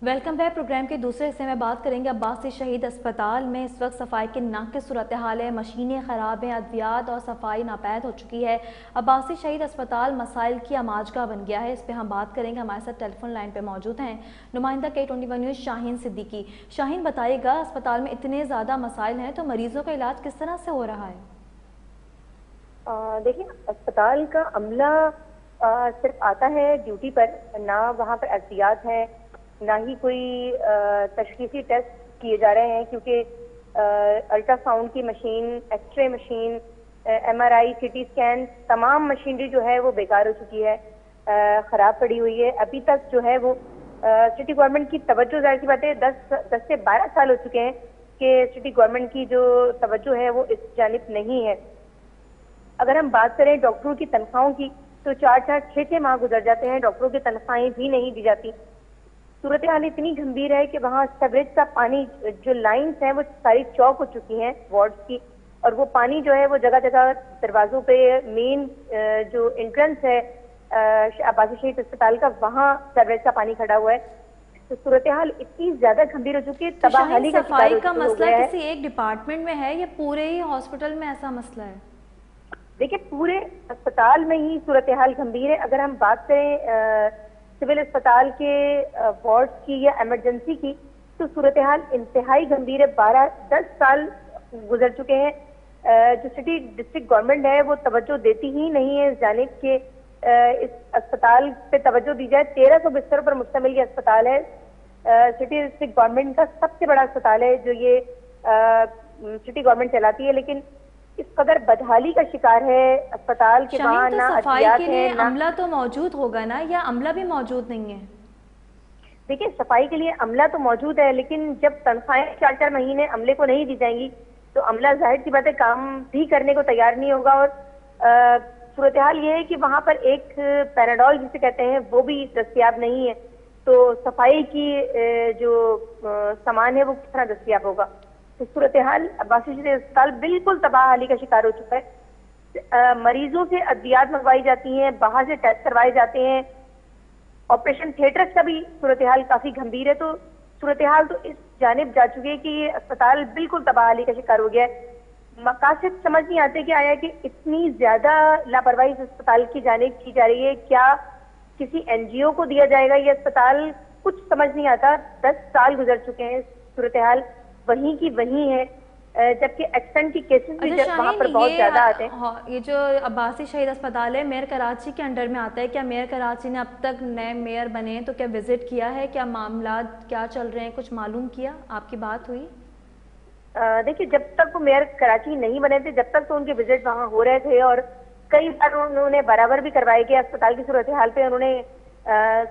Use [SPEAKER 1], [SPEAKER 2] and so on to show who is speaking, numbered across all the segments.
[SPEAKER 1] Welcome back. Programme کے دوسرے حصے میں بات کریں گے عباسی شہید اسپتال میں اس وقت صفائی کے ناقص صورتحال ہے، مشینیں خراب ہیں، ادویات اور صفائی ناپید ہو چکی ہے۔ عباسی شہید اسپتال مسائل کی آماجگاہ بن گیا ہے، اس پہ ہم بات کریں گے۔ ہمارے ساتھ ٹیلی فون لائن پہ موجود ہیں نمائندہ K21 نیوز شاہین صدیقی۔ شاہین، بتائیے گا اسپتال میں اتنے زیادہ مسائل ہیں تو مریضوں کا علاج کس طرح سے ہو رہا ہے؟
[SPEAKER 2] دیکھیں، اسپتال کا عملہ صرف آتا ہے ڈیوٹی پر، نہ وہاں پر احتیاط ہے، نہ ہی کوئی تشخیصی ٹیسٹ کیے جا رہے ہیں، کیونکہ الٹرا ساؤنڈ کی machine, X ray machine, MRI، CT scan, تمام مشینری جو ہے وہ بیکار ہو چکی ہے، خراب پڑی ہوئی ہے۔ ابھی تک جو ہے وہ سٹی گورنمنٹ کی توجہ، ظاہر سی بات ہے 10 سے 12 سال ہو چکے ہیں کہ سٹی گورنمنٹ کی جو توجہ ہے وہ اس جانب نہیں ہے۔ اگر ہم بات کریں ڈاکٹروں کی تنخواہوں کی تو 4 6 ماہ گزر جاتے ہیں، ڈاکٹروں کی تنخواہیں بھی نہیں دی جاتی۔ صورتحال اتنی گھمبیر ہے کہ وہاں سیوریج کا پانی، جو لائنز ہیں وہ ساری چوک ہو چکی ہیں وارڈز کی، اور وہ پانی جو ہے وہ جگہ جگہ دروازوں پہ، مین جو انٹرنس ہے عباسی شہید اسپتال کا، وہاں سیوریج کا پانی کھڑا ہوا ہے۔ تو صورتحال اتنی زیادہ گھمبیر ہو چکی ہے، تباہی کا شکار ہو
[SPEAKER 1] صفائی کا
[SPEAKER 2] گیا
[SPEAKER 1] مسئلہ
[SPEAKER 2] ہے۔
[SPEAKER 1] کسی ایک ڈپارٹمنٹ میں ہے یا پورے ہی ہاسپٹل میں ایسا مسئلہ ہے؟
[SPEAKER 2] دیکھیں، پورے اسپتال میں ہی صورتحال گھمبیر ہے۔ اگر ہم بات کریں سول اسپتال کے وارڈز کی یا ایمرجنسی کی تو صورتحال انتہائی گھمبیر ہے۔ 10 سال گزر چکے ہیں، جو سٹی ڈسٹرکٹ گورنمنٹ ہے وہ توجہ دیتی ہی نہیں ہے اس جانب کہ اس اسپتال پہ توجہ دی جائے۔ 1300 بستروں پر مشتمل یہ اسپتال ہے، سٹی ڈسٹرکٹ گورنمنٹ کا سب سے بڑا اسپتال ہے جو یہ سٹی گورنمنٹ چلاتی ہے، لیکن اس قدر بدحالی کا شکار ہے اسپتال کے وہاں نہ
[SPEAKER 1] صفائی
[SPEAKER 2] ادویات
[SPEAKER 1] کے لیے
[SPEAKER 2] ہیں،
[SPEAKER 1] عملہ تو موجود ہوگا نا، یا عملہ بھی موجود نہیں ہے؟
[SPEAKER 2] دیکھیں، صفائی کے لیے عملہ تو موجود ہے، لیکن جب تنخواہیں 4 مہینے عملے کو نہیں دی جائیں گی تو عملہ ظاہر سی بات ہے کام بھی کرنے کو تیار نہیں ہوگا۔ اور صورتحال یہ ہے کہ وہاں پر ایک پیراڈول جسے کہتے ہیں وہ بھی دستیاب نہیں ہے، تو صفائی کی جو سامان ہے وہ کس طرح دستیاب ہوگا؟ تو صورتحال عباسی شہید اسپتال بالکل تباہ حالی کا شکار ہو چکا ہے۔ مریضوں سے ادویات منگوائی جاتی ہیں، باہر سے ٹیسٹ کروائے جاتے ہیں، آپریشن تھیٹرز کا بھی صورتحال کافی گھمبیر ہے۔ تو صورتحال تو اس جانب جا چکی ہے کہ یہ اسپتال بالکل تباہی کا شکار ہو گیا ہے۔ مقاصد سمجھ نہیں آتے کہ آیا کہ اتنی زیادہ لاپرواہی اس اسپتال کی جانب کی جا رہی ہے، کیا کسی NGO کو دیا جائے گا یہ اسپتال؟ کچھ سمجھ نہیں آتا۔ 10 سال گزر چکے ہیں، صورتحال وہیں کی وہیں ہے، جبکہ ایکسیڈنٹ کی کیسز بھی وہاں پر بہت زیادہ آتے ہیں۔
[SPEAKER 1] یہ جو عباسی شہید اسپتال ہے میئر کراچی کے انڈر میں آتا ہے، کیا میئر کراچی نے اب تک نئے میئر بنے تو کیا وزٹ کیا ہے؟ کیا معاملات کیا چل رہے ہیں، کچھ معلوم کیا؟ آپ کی بات ہوئی؟
[SPEAKER 2] دیکھیے، جب تک وہ میئر کراچی نہیں بنے تھے جب تک تو ان کے وزٹ وہاں ہو رہے تھے، اور کئی بار انہوں نے برابر بھی کروائے کہ اسپتال کی صورتحال پہ انہوں نے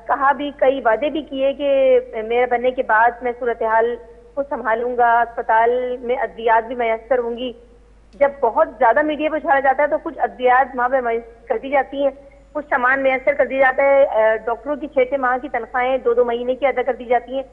[SPEAKER 2] کہا بھی، کئی وعدے بھی کیے کہ میئر بننے کے بعد میں صورتحال کو سنبھالوں گا، اسپتال میں ادویات بھی میسر ہوں گی۔ جب بہت زیادہ میڈیا پہ اچھالا جاتا ہے تو کچھ ادویات وہاں پہ میسر کر دی جاتی ہیں، کچھ سامان میسر کر دیا جاتا ہے، ڈاکٹروں کی 6 ماہ کی تنخواہیں 2 مہینے کی ادا کر دی جاتی ہیں۔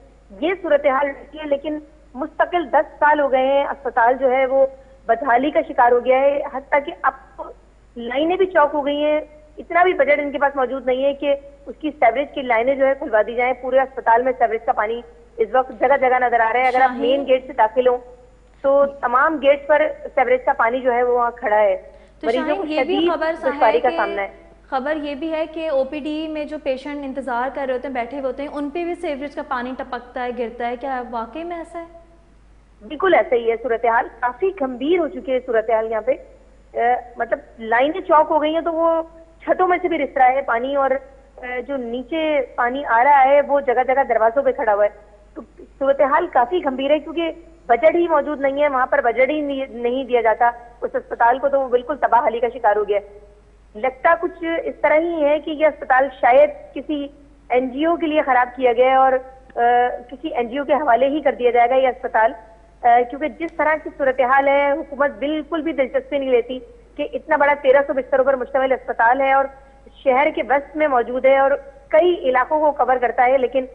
[SPEAKER 2] یہ صورتحال رہتی ہے، لیکن مستقل 10 سال ہو گئے ہیں، اسپتال جو ہے وہ بدحالی کا شکار ہو گیا ہے، حتیٰ کہ اب تو لائنیں بھی چوک ہو گئی ہیں۔ اتنا بھی بجٹ ان کے پاس موجود نہیں ہے کہ اس کی سیوریج کی لائنیں جو ہے کھلوا دی جائیں۔ پورے اسپتال میں سیوریج کا پانی اس وقت جگہ جگہ نظر آ رہا ہے۔ اگر آپ مین گیٹ سے داخل ہوں تو تمام گیٹ پر سیوریج کا پانی جو ہے وہ وہاں کھڑا ہے، مریضوں کو شدید دشواری کا سامنا ہے۔
[SPEAKER 1] خبر یہ بھی ہے کہ OPD میں جو پیشنٹ انتظار کر رہے ہوتے ہیں، بیٹھے ہوتے ہیں، ان پہ بھی سیوریج کا پانی ٹپکتا ہے، گرتا ہے، کیا واقعی میں ایسا ہے؟
[SPEAKER 2] بالکل ایسا ہی ہے، صورتحال کافی گھمبیر ہو چکی ہے صورتحال یہاں پہ۔ مطلب لائنیں چوک ہو گئی ہیں تو وہ چھتوں میں سے بھی رس رہا ہے پانی، اور جو نیچے پانی آ رہا ہے وہ جگہ جگہ دروازوں پہ کھڑا ہوا ہے۔ تو صورتحال کافی گھمبیر ہے، کیونکہ بجٹ ہی موجود نہیں ہے، وہاں پر بجٹ ہی نہیں دیا جاتا اس اسپتال کو، تو وہ بالکل تباہی کا شکار ہو گیا ہے۔ لگتا کچھ اس طرح ہی ہے کہ یہ اسپتال شاید کسی NGO کے لیے خراب کیا گیا ہے، اور کسی NGO کے حوالے ہی کر دیا جائے گا یہ اسپتال، کیونکہ جس طرح کی صورتحال ہے حکومت بالکل بھی دلچسپی نہیں لیتی کہ اتنا بڑا 1300 بستروں پر مشتمل اسپتال ہے اور شہر کے وسط میں موجود ہے اور کئی علاقوں کو کور کرتا ہے، لیکن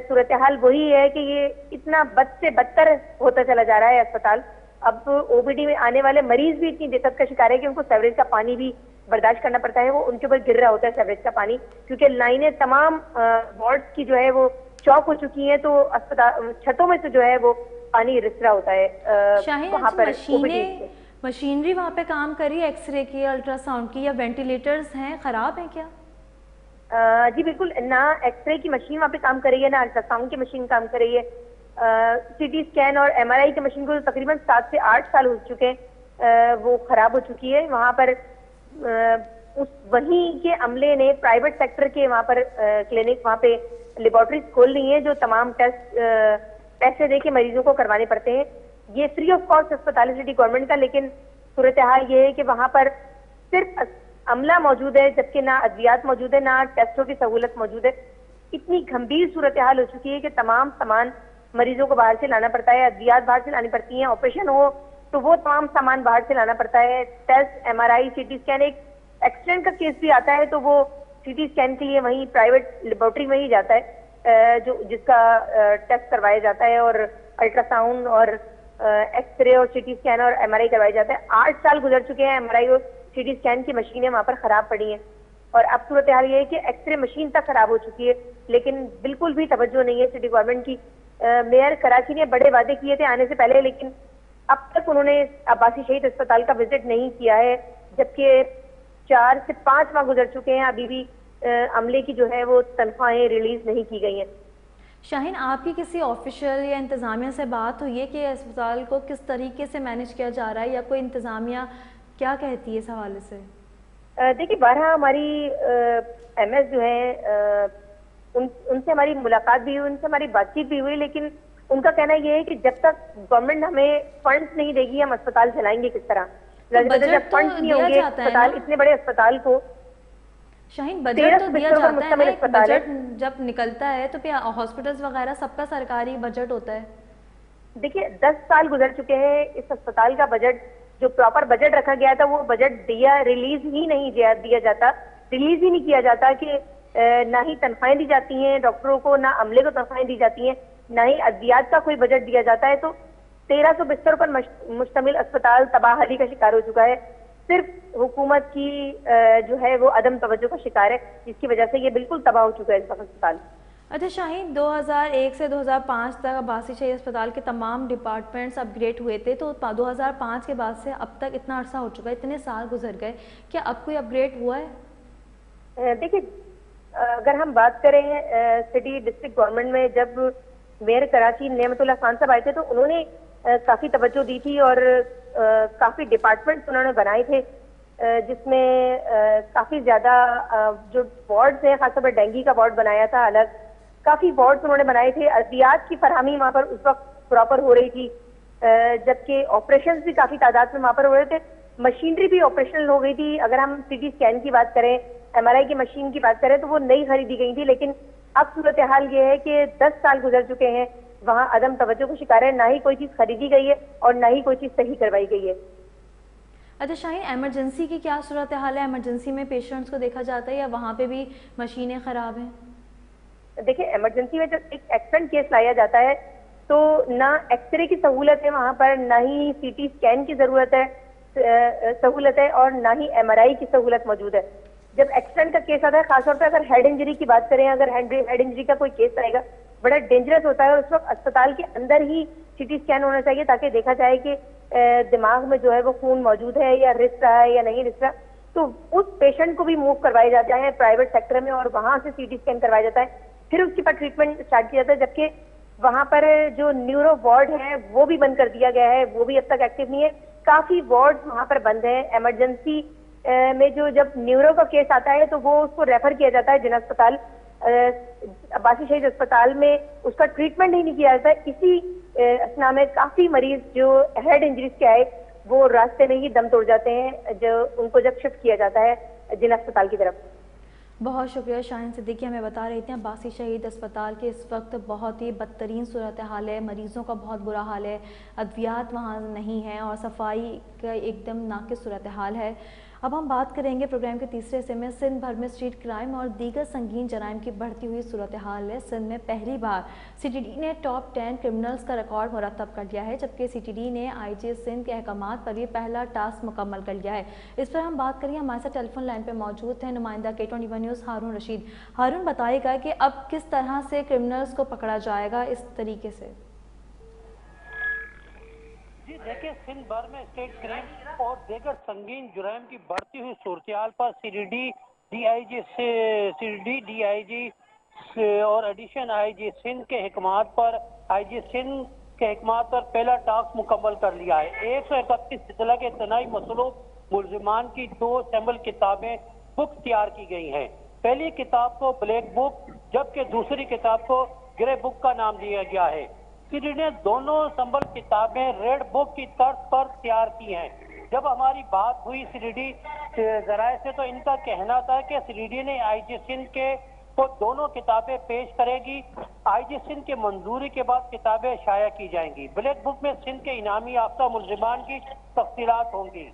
[SPEAKER 2] صورتحال وہی ہے کہ یہ اتنا بد سے بدتر ہوتا چلا جا رہا ہے اسپتال۔ اب OPD میں آنے والے مریض بھی اتنی دقت کا شکار ہے کہ ان کو سیوریج کا پانی بھی برداشت کرنا پڑتا ہے، وہ ان کے اوپر گر رہا ہوتا ہے سیوریج کا پانی، کیونکہ لائنیں تمام وارڈز کی جو ہے وہ چوک ہو چکی ہیں، تو اسپتال چھتوں میں سے جو ہے وہ پانی رس رہا ہوتا ہے
[SPEAKER 1] شاہین،
[SPEAKER 2] وہاں پر
[SPEAKER 1] مشینری وہاں پہ کام کری ہے ایکس رے کی، الٹرا ساؤنڈ کی، یا وینٹیلیٹرز ہیں خراب ہیں کیا؟
[SPEAKER 2] جی بالکل، نہ ایکس رے کی مشین وہاں پہ کام کر رہی ہے، نہ الٹرا ساؤنڈ کی مشین کام کر رہی ہے. سی ٹی اسکین اور ایم آر آئی کی مشین کو تقریباً 7 سے 8 سال ہو چکے ہیں، وہ خراب ہو چکی ہے. وہاں پر وہیں کے عملے نے پرائیویٹ سیکٹر کے وہاں پر کلینک، وہاں پہ لیبارٹریز کھول لی ہیں جو تمام ٹیسٹ پیسے دے کے مریضوں کو کروانے پڑتے ہیں. یہ فری آف کاسٹ اسپتال ہے سٹی گورنمنٹ کا، لیکن صورتحال یہ ہے کہ وہاں پر صرف عملہ موجود ہے، جبکہ نہ ادویات موجود ہے، نہ ٹیسٹوں کی سہولت موجود ہے. اتنی گھمبیر صورتحال ہو چکی ہے کہ تمام سامان مریضوں کو باہر سے لانا پڑتا ہے، ادویات باہر سے لانی پڑتی ہیں، آپریشن ہو تو وہ تمام سامان باہر سے لانا پڑتا ہے. ٹیسٹ، ایم آر آئی، سی ٹی اسکین، ایک ایکسیڈنٹ کا کیس بھی آتا ہے تو وہ سی ٹی اسکین کے لیے وہیں پرائیویٹ لیبارٹری میں ہی جاتا ہے، جس کا ٹیسٹ کروایا جاتا ہے، اور الٹرا ساؤنڈ اور ایکس رے اور سی ٹی اسکین اور ایم آر آئی کروایا جاتا ہے. 8 سال گزر چکے ہیں، ایم آر آئی اور سی ٹی اسکین کی مشینیں وہاں پر خراب پڑی ہیں، اور اب صورتحال یہ ہے کہ ایکس رے مشین تک خراب ہو چکی ہے، لیکن بالکل بھی توجہ نہیں ہے سٹی گورنمنٹ کی. میئر کراچی نے بڑے وعدے کیے تھے آنے سے پہلے، لیکن اب تک انہوں نے عباسی شہید اسپتال کا وزٹ نہیں کیا ہے، جبکہ 4 سے 5 ماہ گزر چکے ہیں، ابھی بھی عملے کی جو ہے وہ تنخواہیں ریلیز نہیں کی گئی ہیں.
[SPEAKER 1] شاہین، آپ کی کسی آفیشیل یا انتظامیہ سے بات ہوئی ہے کہ اسپتال کو کس طریقے سے مینیج کیا جا رہا ہے، یا کوئی انتظامیہ کیا کہتی ہے اس حوالے سے؟
[SPEAKER 2] دیکھیے، بارہا ہماری ایم ایس جو ہیں ان سے ہماری ملاقات بھی ہوئی، ان سے ہماری بات چیت بھی ہوئی، لیکن ان کا کہنا یہ ہے کہ جب تک گورنمنٹ ہمیں فنڈز نہیں دے گی ہم اسپتال چلائیں گے کس طرح. جب فنڈز نہیں ہوں گے اسپتال، اتنے بڑے اسپتال کو،
[SPEAKER 1] شاہین بجٹ تو دیا جاتا ہے نا، بجٹ جب نکلتا ہے تو پھر ہاسپٹلز وغیرہ سب کا سرکاری بجٹ ہوتا ہے.
[SPEAKER 2] دیکھیے 10 سال گزر چکے ہیں، اس اسپتال کا بجٹ جو پراپر بجٹ رکھا گیا تھا وہ بجٹ ریلیز ہی نہیں دیا جاتا، ریلیز ہی نہیں کیا جاتا، کہ نہ ہی تنخواہیں دی جاتی ہیں ڈاکٹروں کو، نہ عملے کو تنخواہیں دی جاتی ہیں، نہ ہی ادویات کا کوئی بجٹ دیا جاتا ہے. تو 1300 بستر پر مشتمل اسپتال تباہی کا شکار ہو چکا ہے. صرف حکومت کی جو ہے وہ عدم توجہ کا شکار ہے، جس کی وجہ سے یہ بالکل تباہ ہو چکا ہے اس اسپتال.
[SPEAKER 1] اچھا شاہین، 2001 سے 2005 تک عباسی شہید اسپتال کے تمام ڈپارٹمنٹس اپ گریڈ ہوئے تھے، تو 2005 کے بعد سے اب تک اتنا عرصہ ہو چکا ہے، اتنے سال گزر گئے، کیا اب کوئی اپ گریڈ ہوا ہے؟
[SPEAKER 2] دیکھیے، اگر ہم بات کریں سٹی ڈسٹرکٹ گورنمنٹ میں جب میئر کراچی نعمت اللہ خان صاحب آئے تھے تو انہوں نے کافی توجہ دی تھی، اور کافی ڈپارٹمنٹس انہوں نے بنائے تھے، جس میں کافی زیادہ جو وارڈز ہیں، خاص طور پر ڈینگی کا وارڈ بنایا تھا الگ، کافی وارڈز انہوں نے بنائے تھے. ادویات کی فراہمی وہاں پر اس وقت پراپر ہو رہی تھی، جبکہ آپریشنز بھی کافی تعداد میں وہاں پر ہو رہے تھے. مشینری بھی آپریشنل ہو گئی تھی. اگر ہم سی ٹی اسکین کی بات کریں، ایم آر آئی کی مشین کی بات کریں تو وہ نئی خریدی گئی تھی، لیکن اب صورتحال یہ ہے کہ 10 سال گزر چکے ہیں، وہاں عدم توجہ کا شکار ہے، نہ ہی کوئی چیز خریدی گئی ہے اور نہ ہی کوئی چیز صحیح کروائی گئی ہے.
[SPEAKER 1] اچھا شاہین، ایمرجنسی کی کیا صورتحال ہے؟ ایمرجنسی میں پیشنٹس کو دیکھا جاتا ہے یا وہاں پہ بھی مشینیں خراب ہیں؟
[SPEAKER 2] دیکھیں، ایمرجنسی میں جب ایک ایکسیڈنٹ کیس لایا جاتا ہے تو نہ ایکس رے کی سہولت ہے وہاں پر، نہ ہی سی ٹی اسکین کی سہولت ہے اور نہ ہی ایم آر آئی کی سہولت موجود ہے. جب ایکسیڈنٹ کا کیس آتا ہے، خاص طور پہ اگر ہیڈ انجری کی بات کریں، اگر ہیڈ انجری کا کوئی کیس آئے گا بڑا ڈینجرس ہوتا ہے، اور اس وقت اسپتال کے اندر ہی سی ٹی اسکین ہونا چاہیے تاکہ دیکھا جائے کہ دماغ میں جو ہے وہ خون موجود ہے یا رس رہا ہے یا نہیں رس رہا. تو اس پیشنٹ کو بھی موو کروایا جاتا ہے پرائیویٹ سیکٹر میں، اور وہاں سے سی ٹی اسکین کروایا جاتا ہے، پھر اس کے بعد ٹریٹمنٹ اسٹارٹ کیا جاتا ہے. جبکہ وہاں پر جو نیورو وارڈ ہے وہ بھی بند کر دیا گیا ہے، وہ بھی اب تک ایکٹیو نہیں ہے. کافی وارڈ وہاں پر بند ہیں. ایمرجنسی میں جب نیورو کا کیس آتا ہے تو وہ اس کو ریفر کیا جاتا ہے جنا اسپتال، عباسی شہید اسپتال میں اس کا ٹریٹمنٹ ہی نہیں کیا جاتا. اسی اسنا میں کافی مریض جو ہیڈ انجریز کے آئے وہ راستے میں ہی دم توڑ جاتے ہیں، جو ان کو جب شفٹ کیا جاتا ہے جنا اسپتال کی طرف.
[SPEAKER 1] بہت شکریہ شاہین صدیقی، ہمیں بتا رہی تھیں عباسی شہید اسپتال کے اس وقت بہت ہی بدترین صورتحال ہے، مریضوں کا بہت برا حال ہے، ادویات وہاں نہیں ہیں اور صفائی کا ایک دم ناقص صورتحال ہے. اب ہم بات کریں گے پروگرام کے تیسرے حصے میں سندھ بھر میں اسٹریٹ کرائم اور دیگر سنگین جرائم کی بڑھتی ہوئی صورتحال ہے۔ سندھ میں پہلی بار سی ٹی ڈی نے ٹاپ 10 کرمنلز کا ریکارڈ مرتب کر لیا ہے، جبکہ سی ٹی ڈی نے آئی جی سندھ کے احکامات پر بھی پہلا ٹاسک مکمل کر لیا ہے۔ اس پر ہم بات کریں، ہمارے ساتھ ٹیلی فون لائن پہ موجود ہیں نمائندہ K21 نیوز ہارون رشید۔ ہارون، بتائے گا کہ اب کس طرح سے کرمنلز کو پکڑا جائے گا اس طریقے سے؟
[SPEAKER 3] جی دیکھیں، سندھ بھر میں اسٹیٹ کرائم اور دیگر سنگین جرائم کی بڑھتی ہوئی صورتحال پر سی ڈی آئی جی اور ایڈیشن آئی جی سندھ کے حکمات پر پہلا ٹاسک مکمل کر لیا ہے۔ 131 اضلاع کے تنائی مسئلوں ملزمان کی 2 سیمبل کتابیں بک تیار کی گئی ہیں۔ پہلی کتاب کو بلیک بک جبکہ دوسری کتاب کو گرے بک کا نام دیا گیا ہے۔ سی ڈی نے دونوں سمبل کتابیں ریڈ بک کی طرز پر تیار کی ہیں۔ جب ہماری بات ہوئی سی ڈی ذرائع سے تو ان کا کہنا تھا کہ سی ڈی نے آئی جی سندھ کے کو دونوں کتابیں پیش کرے گی۔ آئی جی سندھ کے منظوری کے بعد کتابیں شائع کی جائیں گی۔ بلیک بک میں سندھ کے انعامی یافتہ ملزمان کی تفصیلات ہوں گی۔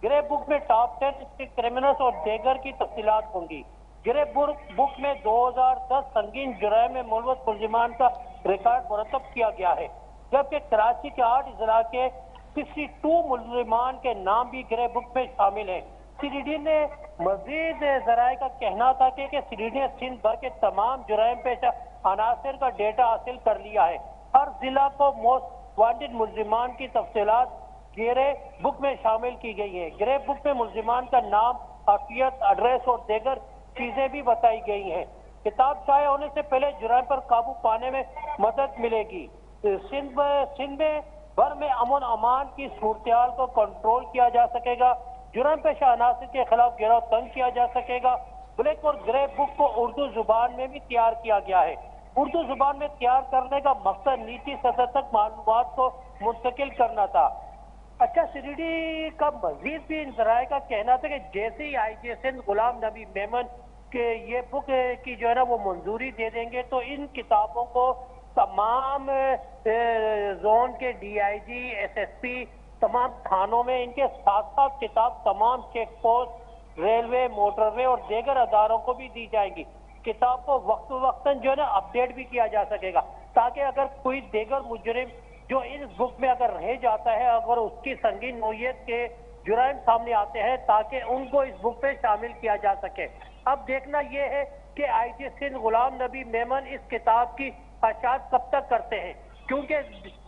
[SPEAKER 3] گرے بک میں ٹاپ 10 کرمنلز اور دیگر کی تفصیلات ہوں گی۔ گرے بک میں 2010 سنگین جرائم میں ملوث ملزمان کا ریکارڈ مرتب کیا گیا ہے، جبکہ کراچی کے 8 اضلاع کے 62 ملزمان کے نام بھی گرے بک میں شامل ہیں۔ سی ڈی ڈی نے مزید ذرائع کا کہنا تھا کہ سی ڈی ڈی نے سندھ بھر کے تمام جرائم پیشہ عناصر کا ڈیٹا حاصل کر لیا ہے۔ ہر ضلع کو موسٹ وانٹڈ ملزمان کی تفصیلات گرے بک میں شامل کی گئی ہیں۔ گرے بک میں ملزمان کا نام، حیثیت، ایڈریس اور دیگر چیزیں بھی بتائی گئی ہیں۔ کتاب شائع ہونے سے پہلے جرائم پر قابو پانے میں مدد ملے گی۔ سندھ میں بھر میں امن امان کی صورتحال کو کنٹرول کیا جا سکے گا۔ جرائم پیشہ عناصر کے خلاف گھیراؤ تنگ کیا جا سکے گا۔ بلیک اور گرے بک کو اردو زبان میں بھی تیار کیا گیا ہے۔ اردو زبان میں تیار کرنے کا مقصد نیچی سطح تک معلومات کو منتقل کرنا تھا۔ اچھا، سی ڈی ڈی کا مزید بھی ان ذرائع کا کہنا تھا کہ جیسے ہی آئی جی سندھ غلام نبی میمن کہ یہ بک کی جو ہے نا وہ منظوری دے دیں گے تو ان کتابوں کو تمام زون کے D I G, S S P, تمام تھانوں میں ان کے ساتھ ساتھ کتاب تمام check post, railway, motorway اور دیگر اداروں کو بھی دی جائے گی۔ کتاب کو وقت وقتاً جو ہے نا اپڈیٹ بھی کیا جا سکے گا، تاکہ اگر کوئی دیگر مجرم جو اس بک میں اگر رہ جاتا ہے، اگر اس کی سنگین نوعیت کے جرائم سامنے آتے ہیں، تاکہ ان کو اس بک پہ شامل کیا جا سکے۔ اب دیکھنا یہ ہے کہ آئی جی سندھ غلام نبی میمن اس کتاب کی اشاعت کب تک کرتے ہیں، کیونکہ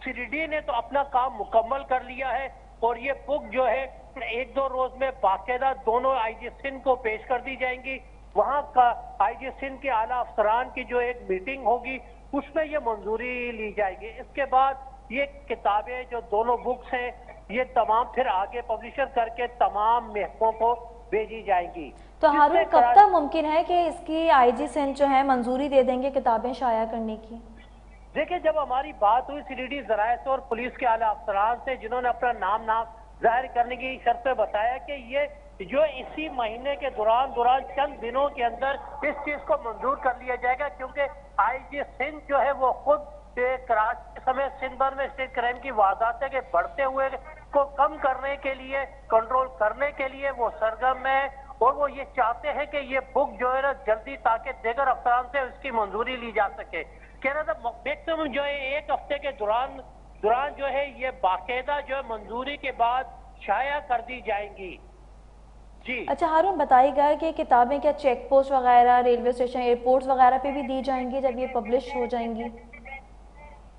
[SPEAKER 3] سی ڈی ڈی نے تو اپنا کام مکمل کر لیا ہے اور یہ بک جو ہے 1-2 روز میں باقاعدہ دونوں آئی جی سندھ کو پیش کر دی جائیں گی۔ وہاں کا آئی جی سندھ کے اعلیٰ افسران کی جو ایک میٹنگ ہوگی اس میں یہ منظوری لی جائے گی۔ اس کے بعد یہ کتابیں جو دونوں بکس ہیں یہ تمام پھر آگے پبلشر کر کے تمام محکموں کو بھیجی جائیں گی۔
[SPEAKER 1] تو ہارون، کب تک ممکن ہے کہ اس کی آئی جی سندھ جو ہے منظوری دے دیں گے کتابیں شائع کرنے کی؟
[SPEAKER 3] دیکھیں، جب ہماری بات ہوئی سی ڈی ڈی ذرائع سے اور پولیس کے اعلیٰ افسران سے جنہوں نے اپنا نام ظاہر کرنے کی شرط پہ بتایا کہ یہ جو اسی مہینے کے دوران چند دنوں کے اندر اس چیز کو منظور کر لیا جائے گا، کیونکہ آئی جی سندھ جو ہے وہ خود کراچی سمیت سندھ بھر میں اسٹیٹ کرائم کی وارداتیں کے بڑھتے ہوئے کو کم کرنے کے لیے، کنٹرول کرنے کے لیے وہ سرگرم ہے، اور وہ یہ چاہتے ہیں کہ یہ بک جو ہے نا جلدی تاکہ دیگر افسران سے اس کی منظوری لی جا سکے۔ کہہ رہا تھا میکسیمم جو ہے 1 ہفتے کے دوران جو ہے یہ باقاعدہ جو ہے منظوری کے بعد شائع کر دی جائیں گی۔ جی
[SPEAKER 1] اچھا ہارون، بتائی گا کہ کتابیں کیا چیک پوسٹ وغیرہ، ریلوے اسٹیشن، ایئرپورٹس وغیرہ پہ بھی دی جائیں گی جب یہ پبلش ہو جائیں گی؟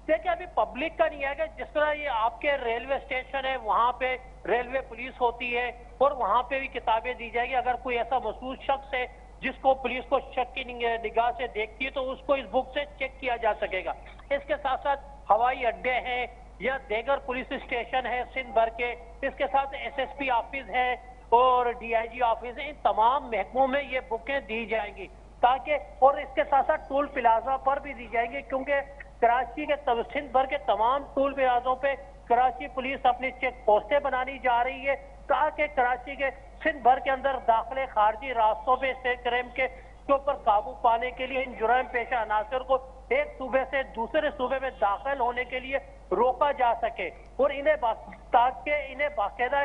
[SPEAKER 3] دیکھیں، ابھی پبلک کا نہیں ہے کہ جس طرح یہ آپ کے ریلوے اسٹیشن ہے وہاں پہ ریلوے پولیس ہوتی ہے اور وہاں پہ بھی کتابیں دی جائے گی۔ اگر کوئی ایسا محسوس شخص ہے جس کو پولیس کو شک کی نگاہ سے دیکھتی ہے تو اس کو اس بک سے چیک کیا جا سکے گا۔ اس کے ساتھ ساتھ ہوائی اڈے ہیں یا دیگر پولیس اسٹیشن ہے سندھ بھر کے، اس کے ساتھ ایس ایس پی آفس ہے اور ڈی آئی جی آفس ہے، ان تمام محکموں میں یہ بکیں دی جائیں گی تاکہ، اور اس کے ساتھ ساتھ ٹول پلازا پر بھی دی جائیں گی، کیونکہ کراچی کے سندھ بھر کے تمام ٹول پلازوں پہ کراچی پولیس اپنی چیک پوسٹیں بنانی جا رہی ہے تاکہ کراچی کے سندھ بھر کے اندر داخلے خارجی راستوں پہ اسٹیٹ کرائم کے اوپر قابو پانے کے لیے ان جرائم پیشہ عناصر کو ایک صوبے سے دوسرے صوبے میں داخل ہونے کے لیے روکا جا سکے اور انہیں باقاعدہ